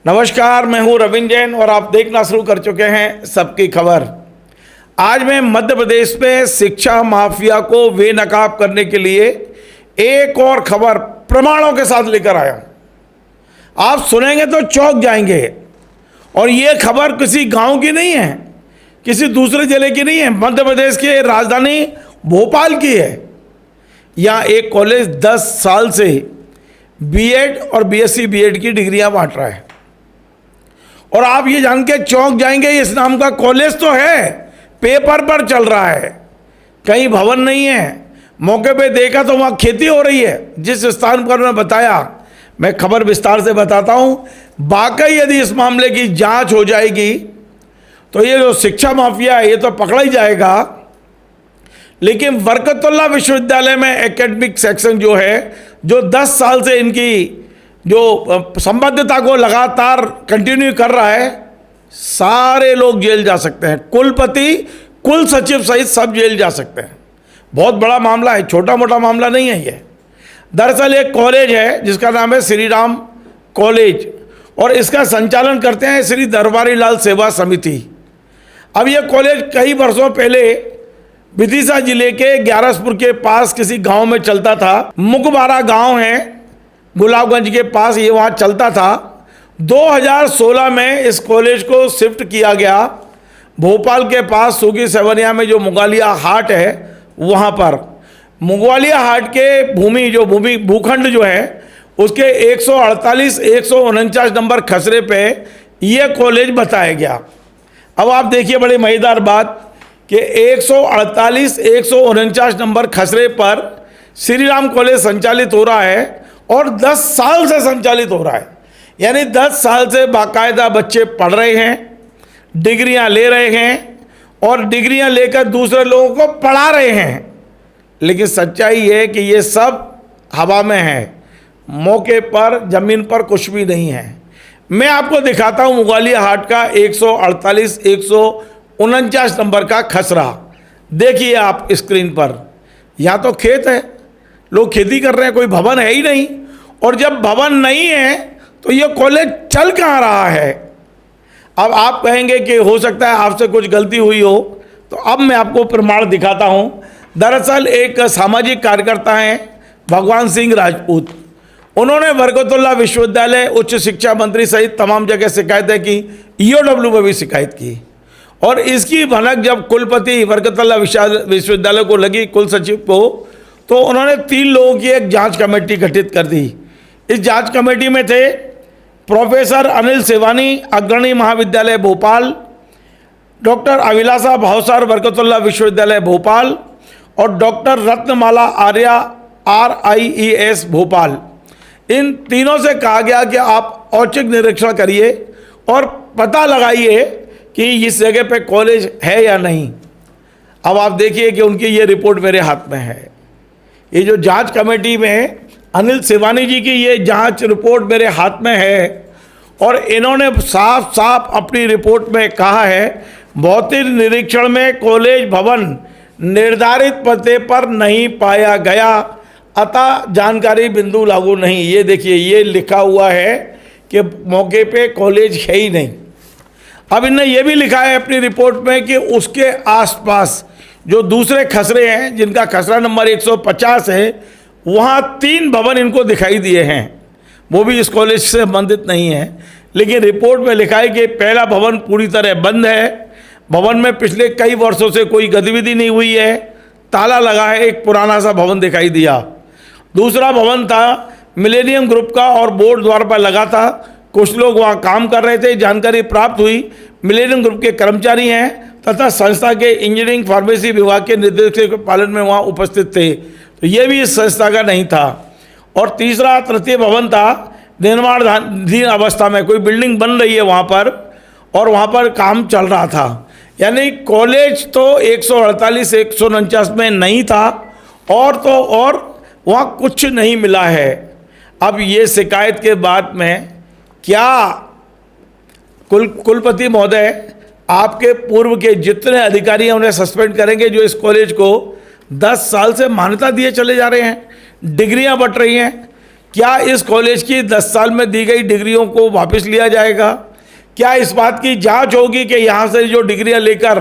नमस्कार, मैं हूं रविंद्र जैन और आप देखना शुरू कर चुके हैं सबकी खबर। आज मैं मध्य प्रदेश में शिक्षा माफिया को बेनकाब करने के लिए एक और खबर प्रमाणों के साथ लेकर आया हूं। आप सुनेंगे तो चौंक जाएंगे। और ये खबर किसी गांव की नहीं है, किसी दूसरे जिले की नहीं है, मध्य प्रदेश की राजधानी भोपाल की है। यहाँ एक कॉलेज 10 साल से बीएड और बीएससी बीएड की डिग्रियां बांट रहा है। और आप ये जान के चौंक जाएंगे, इस नाम का कॉलेज तो है, पेपर पर चल रहा है, कहीं भवन नहीं है। मौके पे देखा तो वहाँ खेती हो रही है। जिस स्थान पर मैं बताया, मैं खबर विस्तार से बताता हूँ। वाकई यदि इस मामले की जांच हो जाएगी तो ये जो शिक्षा माफिया है ये तो पकड़ा ही जाएगा। लेकिन बरकतुल्लाह विश्वविद्यालय में एकेडमिक सेक्शन जो है, जो 10 साल से इनकी जो संबद्धता को लगातार कंटिन्यू कर रहा है, सारे लोग जेल जा सकते हैं। कुलपति, कुल सचिव सहित सब जेल जा सकते हैं। बहुत बड़ा मामला है, छोटा मोटा मामला नहीं है ये। दरअसल एक कॉलेज है जिसका नाम है श्री राम कॉलेज, और इसका संचालन करते हैं श्री दरबारी लाल सेवा समिति। अब यह कॉलेज कई वर्षों पहले विदिशा जिले के ग्यारसपुर के पास किसी गांव में चलता था। मुकबारा गांव है गुलाबगंज के पास, ये वहाँ चलता था। 2016 में इस कॉलेज को शिफ्ट किया गया भोपाल के पास सूगी सेवनिया में जो मुगालिया हाट है वहाँ पर। मुगालिया हाट के भूखंड जो है उसके 148-149 नंबर खसरे पे ये कॉलेज बताया गया। अब आप देखिए बड़ी मज़ेदार बात कि 148-149 नंबर खसरे पर श्री राम कॉलेज संचालित हो रहा है और 10 साल से संचालित हो रहा है। यानी 10 साल से बाकायदा बच्चे पढ़ रहे हैं, डिग्रियां ले रहे हैं और डिग्रियां लेकर दूसरे लोगों को पढ़ा रहे हैं। लेकिन सच्चाई ये है कि ये सब हवा में है, मौके पर ज़मीन पर कुछ भी नहीं है। मैं आपको दिखाता हूँ मुगालिया हाट का 148-149 नंबर का खसरा। देखिए आप स्क्रीन पर, यहाँ तो खेत है, लोग खेती कर रहे हैं, कोई भवन है ही नहीं। और जब भवन नहीं है तो ये कॉलेज चल कहाँ रहा है। अब आप कहेंगे कि हो सकता है आपसे कुछ गलती हुई हो, तो अब मैं आपको प्रमाण दिखाता हूँ। दरअसल एक सामाजिक कार्यकर्ता हैं भगवान सिंह राजपूत, उन्होंने बरकतुल्लाह विश्वविद्यालय, उच्च शिक्षा मंत्री सहित तमाम जगह शिकायतें की, ईओडब्ल्यू में भी शिकायत की। और इसकी भनक जब कुलपति बरकतुल्लाह विश्वविद्यालय को लगी, कुल सचिव को, तो उन्होंने 3 लोगों की एक जांच कमेटी गठित कर दी। इस जांच कमेटी में थे प्रोफेसर अनिल सेवानी, अग्रणी महाविद्यालय भोपाल, डॉक्टर अभिलाषा भावसार, बरकतुल्लाह विश्वविद्यालय भोपाल, और डॉक्टर रत्नमाला आर्या, RIES भोपाल। इन तीनों से कहा गया कि आप औचक निरीक्षण करिए और पता लगाइए कि इस जगह पे कॉलेज है या नहीं। अब आप देखिए कि उनकी ये रिपोर्ट मेरे हाथ में है। ये जो जांच कमेटी में अनिल सेवानी जी की ये जांच रिपोर्ट मेरे हाथ में है, और इन्होंने साफ साफ अपनी रिपोर्ट में कहा है, भौतिक निरीक्षण में कॉलेज भवन निर्धारित पते पर नहीं पाया गया, अतः जानकारी बिंदु लागू नहीं। ये देखिए, ये लिखा हुआ है कि मौके पे कॉलेज है ही नहीं। अब इन्होंने ये भी लिखा है अपनी रिपोर्ट में कि उसके आसपास जो दूसरे खसरे हैं, जिनका खसरा नंबर 150 है, वहाँ 3 भवन इनको दिखाई दिए हैं, वो भी इस कॉलेज से संबंधित नहीं है। लेकिन रिपोर्ट में लिखा है कि पहला भवन पूरी तरह बंद है, भवन में पिछले कई वर्षों से कोई गतिविधि नहीं हुई है, ताला लगा है, एक पुराना सा भवन दिखाई दिया। दूसरा भवन था मिलेनियम ग्रुप का और बोर्ड द्वार पर लगा था, कुछ लोग वहाँ काम कर रहे थे। जानकारी प्राप्त हुई मिलेनियम ग्रुप के कर्मचारी हैं तथा संस्था के इंजीनियरिंग फार्मेसी विभाग के निर्देशक के पालन में वहाँ उपस्थित थे, तो ये भी इस संस्था का नहीं था। और तीसरा तृतीय भवन था निर्माणाधीन अवस्था में, कोई बिल्डिंग बन रही है वहाँ पर और वहाँ पर काम चल रहा था। यानी कॉलेज तो 148-149 में नहीं था, और तो और वहाँ कुछ नहीं मिला है। अब ये शिकायत के बाद में क्या कुलपति महोदय आपके पूर्व के जितने अधिकारी हैं उन्हें सस्पेंड करेंगे जो इस कॉलेज को 10 साल से मान्यता दिए चले जा रहे हैं, डिग्रियां बंट रही हैं? क्या इस कॉलेज की 10 साल में दी गई डिग्रियों को वापस लिया जाएगा? क्या इस बात की जांच होगी कि यहाँ से जो डिग्रियां लेकर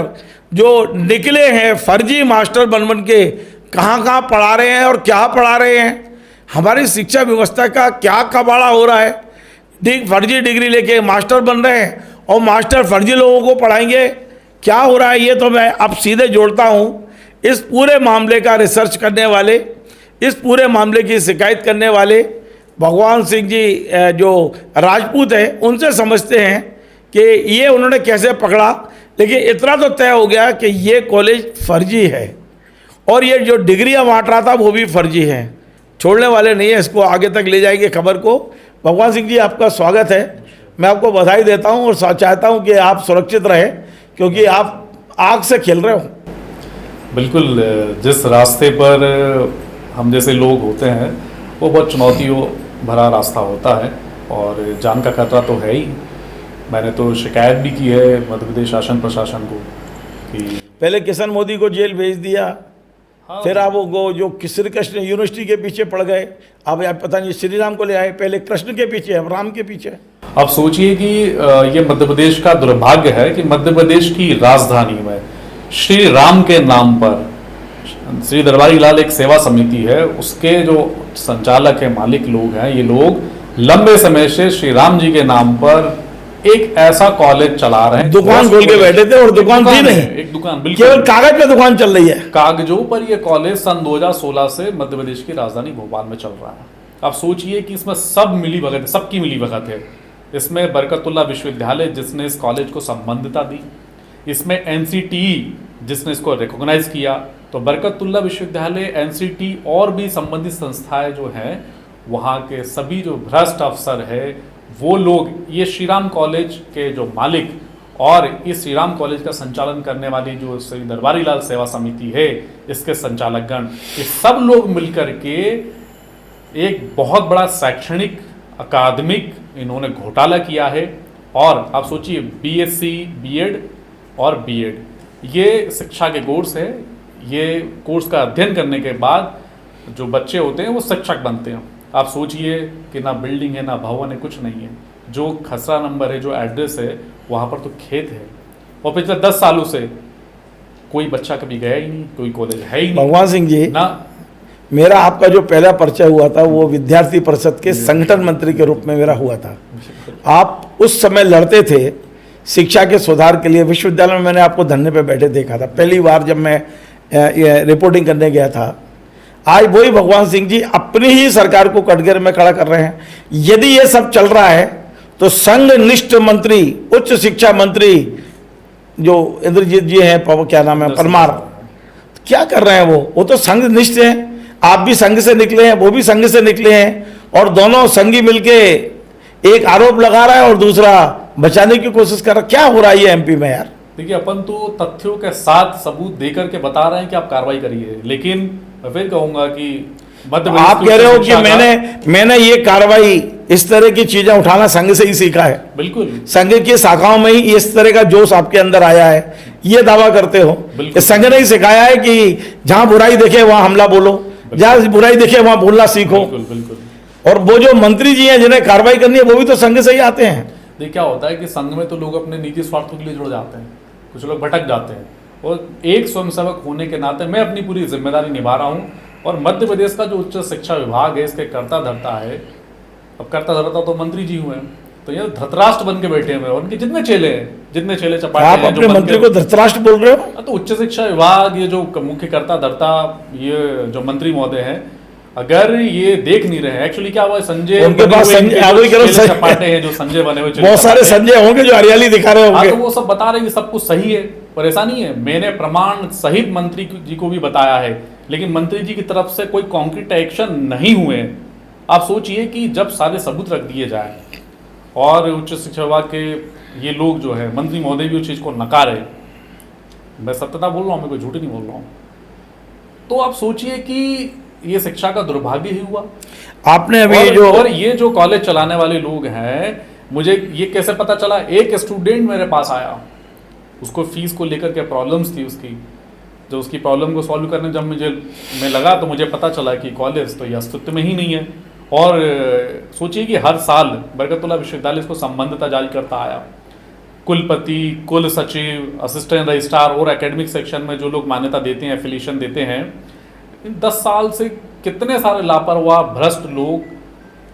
जो निकले हैं फर्जी मास्टर बन के कहाँ कहाँ पढ़ा रहे हैं और क्या पढ़ा रहे हैं? हमारी शिक्षा व्यवस्था का क्या कबाड़ा हो रहा है? फर्जी डिग्री लेके मास्टर बन रहे हैं और मास्टर फर्जी लोगों को पढ़ाएंगे। क्या हो रहा है ये तो मैं अब सीधे जोड़ता हूँ इस पूरे मामले का रिसर्च करने वाले, इस पूरे मामले की शिकायत करने वाले भगवान सिंह जी जो राजपूत हैं उनसे समझते हैं कि ये उन्होंने कैसे पकड़ा। लेकिन इतना तो तय हो गया कि ये कॉलेज फर्जी है और ये जो डिग्रियां बांट रहा था वो भी फर्जी हैं। छोड़ने वाले नहीं है, इसको आगे तक ले जाएंगे खबर को। भगवान सिंह जी आपका स्वागत है, मैं आपको बधाई देता हूं और चाहता हूं कि आप सुरक्षित रहें क्योंकि आप आग से खेल रहे हो। बिल्कुल, जिस रास्ते पर हम जैसे लोग होते हैं वो बहुत चुनौतियों भरा रास्ता होता है और जान का खतरा तो है ही। मैंने तो शिकायत भी की है मध्य प्रदेश शासन प्रशासन को कि पहले किशन मोदी को जेल भेज दिया, हाँ, फिर आप वो जो श्री कृष्ण यूनिवर्सिटी के पीछे पड़ गए, अब आप पता नहीं श्री राम को ले आए। पहले कृष्ण के पीछे, अब राम के पीछे। आप सोचिए कि ये मध्य प्रदेश का दुर्भाग्य है कि मध्य प्रदेश की राजधानी में श्री राम के नाम पर श्री दरबारी लाल एक सेवा समिति है, उसके जो संचालक है, मालिक लोग हैं, ये लोग लंबे समय से श्री राम जी के नाम पर एक ऐसा कॉलेज चला रहे हैं। दुकान खोल के बैठे थे और दुकान थी नहीं, एक दुकान बिल्कुल केवल कागज पे दुकान चल रही है। कागजों पर ये कॉलेज सन 2016 से मध्य प्रदेश की राजधानी भोपाल में चल रहा है। आप सोचिए कि इसमें सब मिली भगत, सबकी मिली भगत है। इसमें बरकतुल्लाह विश्वविद्यालय जिसने इस कॉलेज को संबद्धता दी, इसमें NCTE जिसने इसको रिकॉग्नाइज किया, तो बरकतुल्लाह विश्वविद्यालय, NCTE और भी संबंधित संस्थाएं जो हैं, वहाँ के सभी जो भ्रष्ट अफसर है वो लोग ये श्रीराम कॉलेज के जो मालिक और इस श्रीराम कॉलेज का संचालन करने वाली जो श्री दरबारी लाल सेवा समिति है, इसके संचालकगण, ये सब लोग मिलकर के एक बहुत बड़ा शैक्षणिक अकादमिक इन्होंने घोटाला किया है। और आप सोचिए BSc, B.Ed और B.Ed ये शिक्षा के कोर्स है। ये कोर्स का अध्ययन करने के बाद जो बच्चे होते हैं वो शिक्षक बनते हैं। आप सोचिए कि ना बिल्डिंग है, ना भवन है, कुछ नहीं है। जो खसरा नंबर है, जो एड्रेस है, वहाँ पर तो खेत है और पिछले 10 सालों से कोई बच्चा कभी गया ही नहीं, कोई कॉलेज है ही नहीं। भगवान सिंह जी, ना मेरा आपका जो पहला परिचय हुआ था वो विद्यार्थी परिषद के संगठन मंत्री के रूप में मेरा हुआ था। आप उस समय लड़ते थे शिक्षा के सुधार के लिए। विश्वविद्यालय में मैंने आपको धरने पे बैठे देखा था पहली बार जब मैं रिपोर्टिंग करने गया था। आज वही भगवान सिंह जी अपनी ही सरकार को कटघरे में खड़ा कर रहे हैं। यदि ये सब चल रहा है तो संघनिष्ठ मंत्री, उच्च शिक्षा मंत्री जो इंद्रजीत जी हैं, क्या नाम है, परमार, क्या कर रहे हैं वो तो संघनिष्ठ हैं। आप भी संघ से निकले हैं, वो भी संघ से निकले हैं और दोनों संघी मिलके एक आरोप लगा रहा है और दूसरा बचाने की कोशिश कर रहा है। क्या हो रहा है ये MP में यार? देखिए, अपन तो तथ्यों के साथ सबूत देकर के बता रहे हैं कि आप कार्रवाई करिए, लेकिन मैं फिर कहूंगा कि आप कह रहे हो कि मैंने ये कार्रवाई, इस तरह की चीजें उठाना संघ से ही सीखा है। बिल्कुल, संघ की शाखाओं में ही इस तरह का जोश आपके अंदर आया है, ये दावा करते हो। संघ ने ही सिखाया है कि जहां बुराई देखे वहां हमला बोलो, जहां बुराई देखे वहां बोलना सीखो। बिल्कुल। और वो जो मंत्री जी हैं जिन्हें कार्रवाई करनी है वो भी तो संघ से ही आते हैं। देखिए, क्या होता है कि संघ में तो लोग अपने निजी स्वार्थों के लिए जुड़ जाते हैं, कुछ लोग भटक जाते हैं, और एक स्वयंसेवक होने के नाते मैं अपनी पूरी जिम्मेदारी निभा रहा हूँ। और मध्य प्रदेश का जो उच्च शिक्षा विभाग है, इसके कर्ता धर्ता है। अब कर्ता धर्ता तो मंत्री जी हुए हैं, तो ये धृतराष्ट्र बन के बैठे हुए, उनके जितने चेले हैं, जितने चेले चपाटे आप अपने मंत्री को धृतराष्ट्र बोल रहे हो? तो उच्च शिक्षा विभाग, ये जो मुख्य कर्ता धर्ता, ये जो मंत्री महोदय हैं, अगर ये देख नहीं रहे, एक्चुअली क्या हुआ, संजय उनके पास चपाटे हैं जो संजय बने हुए, बहुत सारे संजय होंगे जो हरियाली दिखा रहे होंगे। तो वो सब बता रहे हैं कि सब कुछ सही है, पर ऐसा नहीं है। मैंने प्रमाण सहित मंत्री जी को भी बताया है, लेकिन मंत्री जी की तरफ से कोई कॉन्क्रीट एक्शन नहीं हुए। आप सोचिए कि जब सारे सबूत रख दिए जाए और उच्च शिक्षा विभाग के ये लोग जो है, मंत्री महोदय भी उस चीज को नकारे, मैं सत्यता बोल रहा हूँ, मैं कोई झूठ नहीं बोल रहा हूँ, तो आप सोचिए कि ये शिक्षा का दुर्भाग्य ही हुआ। आपने अभी और ये जो कॉलेज चलाने वाले लोग हैं, मुझे ये कैसे पता चला, एक स्टूडेंट मेरे पास आया, उसको फीस को लेकर के प्रॉब्लम्स थी उसकी, जो उसकी प्रॉब्लम को सॉल्व करने जब मैं लगा तो मुझे पता चला कि कॉलेज तो ये अस्तित्व में ही नहीं है। और सोचिए कि हर साल बरकतुल्लाह विश्वविद्यालय इसको संबद्धता जारी करता आया। कुलपति, कुल सचिव, असिस्टेंट रजिस्ट्रार और एकेडमिक सेक्शन में जो लोग मान्यता देते हैं, एफिलिएशन देते हैं, इन 10 साल से कितने सारे लापरवाह भ्रष्ट लोग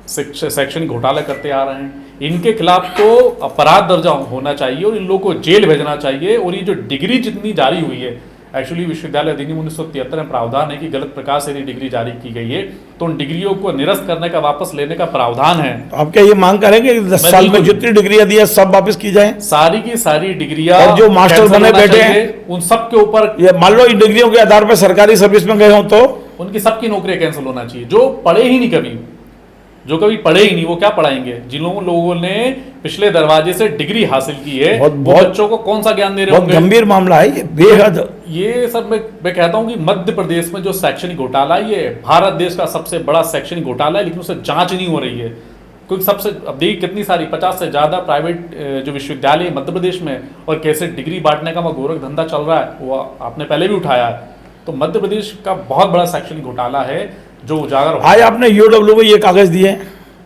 शैक्षणिक घोटाला करते आ रहे हैं। इनके खिलाफ तो अपराध दर्ज होना चाहिए और इन लोगों को जेल भेजना चाहिए। और ये जो डिग्री जितनी जारी हुई है, एक्चुअली विश्वविद्यालय अधिनियम 1973 में प्रावधान है कि गलत प्रकार से यदि डिग्री जारी की गई है तो उन डिग्रियों को निरस्त करने का, वापस लेने का प्रावधान है। आप क्या ये मांग करेंगे कि 10 साल में जितनी डिग्रियां दी है सब वापस की जाए? सारी की सारी डिग्रियां, और जो मास्टर बने बैठे हैं उन सब के ऊपर, ये मान लो इन डिग्रियों के आधार पर सरकारी सर्विस में गए हो तो उनकी सबकी नौकरियां कैंसिल होना चाहिए। जो पढ़े ही नहीं कभी, जो कभी पढ़े ही नहीं, वो क्या पढ़ाएंगे? जिन लोगों ने पिछले दरवाजे से डिग्री हासिल की है, वो बच्चों को कौन सा ज्ञान दे रहे होंगे? गंभीर मामला है ये, बेहद। ये सब मैं कहता हूं कि मध्य प्रदेश में जो शैक्षणिक घोटाला है, ये भारत देश का सबसे बड़ा शैक्षणिक घोटाला है, लेकिन उससे जांच नहीं हो रही है। क्योंकि सबसे, अब देखिए कितनी सारी 50 से ज्यादा प्राइवेट जो विश्वविद्यालय मध्य प्रदेश में, और कैसे डिग्री बांटने का वो गोरख धंधा चल रहा है, वो आपने पहले भी उठाया है। तो मध्य प्रदेश का बहुत बड़ा शैक्षणिक घोटाला है जो उजागर। आज आपने यूडब्ल्यू में ये कागज दिए?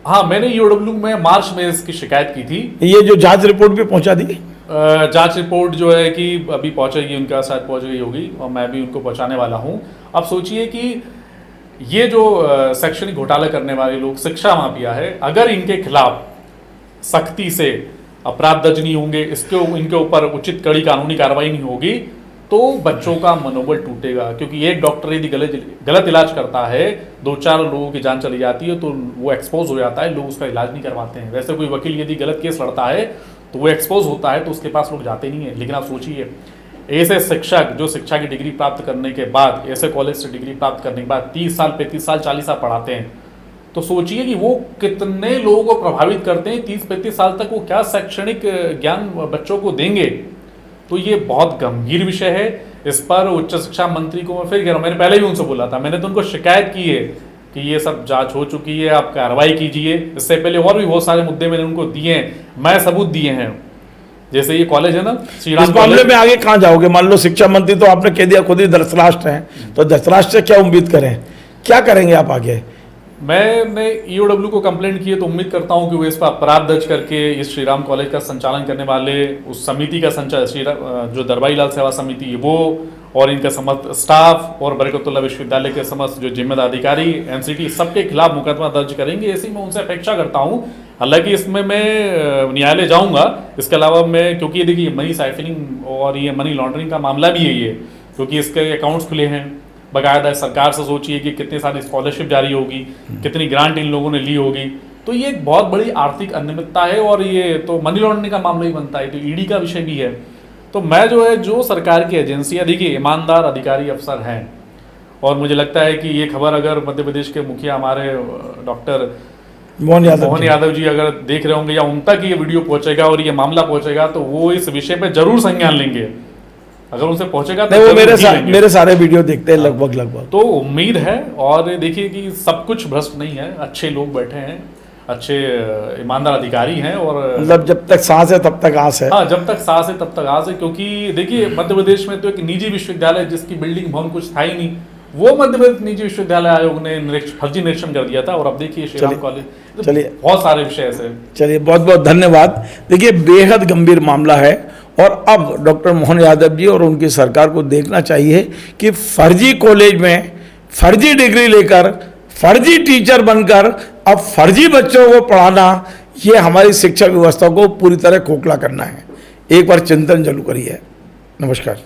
हाँ, मैंने यूडब्ल्यू में मार्च में इसकी शिकायत की थी। ये जो जांच रिपोर्ट भी पहुंचा दी? जांच रिपोर्ट जो है कि अभी पहुंचेगी, उनका शायद पहुंच गई होगी और मैं भी उनको पहुंचाने वाला हूं। अब सोचिए कि ये जो शैक्षणिक घोटाला करने वाले लोग शिक्षा माफिया है, अगर इनके खिलाफ सख्ती से अपराध दर्ज नहीं होंगे, इनके ऊपर उचित कड़ी कानूनी कार्रवाई नहीं होगी, तो बच्चों का मनोबल टूटेगा। क्योंकि एक डॉक्टर यदि गलत इलाज करता है, 2-4 लोगों की जान चली जाती है तो वो एक्सपोज हो जाता है, लोग उसका इलाज नहीं करवाते हैं। वैसे कोई वकील यदि गलत केस लड़ता है तो वो एक्सपोज होता है तो उसके पास लोग जाते नहीं है। लेकिन आप सोचिए, ऐसे शिक्षक जो शिक्षा की डिग्री प्राप्त करने के बाद, ऐसे कॉलेज से डिग्री प्राप्त करने के बाद 30 साल, 35 साल, 40 साल पढ़ाते हैं, तो सोचिए कि वो कितने लोगों को प्रभावित करते हैं। 30-35 साल तक वो क्या शैक्षणिक ज्ञान बच्चों को देंगे? तो ये बहुत गंभीर विषय है। इस पर उच्च शिक्षा मंत्री को मैं फिर कह रहा हूँ, मैंने पहले भी उनसे बोला था, मैंने तो उनको शिकायत की है कि ये सब जांच हो चुकी है, आप कार्रवाई कीजिए। इससे पहले और भी बहुत सारे मुद्दे मैंने उनको दिए हैं, मैं सबूत दिए हैं। जैसे ये कॉलेज है ना, इस मामले में आगे कहाँ जाओगे? मान लो शिक्षा मंत्री तो आपने कह दिया खुद ही धृतराष्ट्र हैं, तो धृतराष्ट्र से क्या उम्मीद करें? क्या करेंगे आप आगे? मैंने ईओडब्ल्यू को कंप्लेंट की है, तो उम्मीद करता हूं कि वो इस पर अपराध दर्ज करके इस श्रीराम कॉलेज का संचालन करने वाले उस समिति का संचालन, जो दरबारी लाल सेवा समिति है वो, और इनका समस्त स्टाफ और बरकतुल्लाह विश्वविद्यालय के समस्त जो जिम्मेदार अधिकारी, एनसीटी, सबके खिलाफ मुकदमा दर्ज करेंगे। ऐसी मैं उनसे अपेक्षा करता हूं। हालांकि इसमें मैं न्यायालय जाऊंगा। इसके अलावा मैं, क्योंकि देखिए मनी साइफनिंग और ये मनी लॉन्ड्रिंग का मामला भी है ये, क्योंकि इसके अकाउंट्स खुले हैं बाकायदा। सरकार से सोचिए कि कितनी सारी स्कॉलरशिप जारी होगी, कितनी ग्रांट इन लोगों ने ली होगी, तो ये एक बहुत बड़ी आर्थिक अनियमितता है और ये तो मनी लॉन्ड्रिंग का मामला ही बनता है, तो ईडी का विषय भी है। तो मैं जो है, जो सरकार की एजेंसियां, देखिए ईमानदार अधिकारी अफसर हैं, और मुझे लगता है कि ये खबर अगर मध्य प्रदेश के मुखिया हमारे डॉक्टर मोहन यादव जी अगर देख रहे होंगे या उन तक ये वीडियो पहुंचेगा और ये मामला पहुंचेगा, तो वो इस विषय पर जरूर संज्ञान लेंगे। अगर उनसे पहुंचेगा तो वो मेरे सारे वीडियो देखते हैं लगभग। तो उम्मीद है, और देखिए कि सब कुछ भ्रष्ट नहीं है, अच्छे लोग बैठे हैं, अच्छे ईमानदार अधिकारी हैं, और मतलब जब तक सांस है तब तक आस है। हाँ, जब तक सांस है तब तक आस है। क्योंकि देखिए मध्य प्रदेश में तो एक निजी विश्वविद्यालय जिसकी बिल्डिंग भवन कुछ था ही नहीं, वो मध्य प्रदेश निजी विश्वविद्यालय आयोग ने फर्जी निरीक्षण कर दिया था। और अब देखिए श्रीराम कॉलेज, चलिए बहुत सारे विषय ऐसे। चलिए, बहुत बहुत धन्यवाद। देखिए बेहद गंभीर मामला है, और अब डॉक्टर मोहन यादव जी और उनकी सरकार को देखना चाहिए कि फर्जी कॉलेज में फर्जी डिग्री लेकर, फर्जी टीचर बनकर अब फर्जी बच्चों को पढ़ाना, ये हमारी शिक्षा व्यवस्था को पूरी तरह खोखला करना है। एक बार चिंतन जरूर करिए। नमस्कार।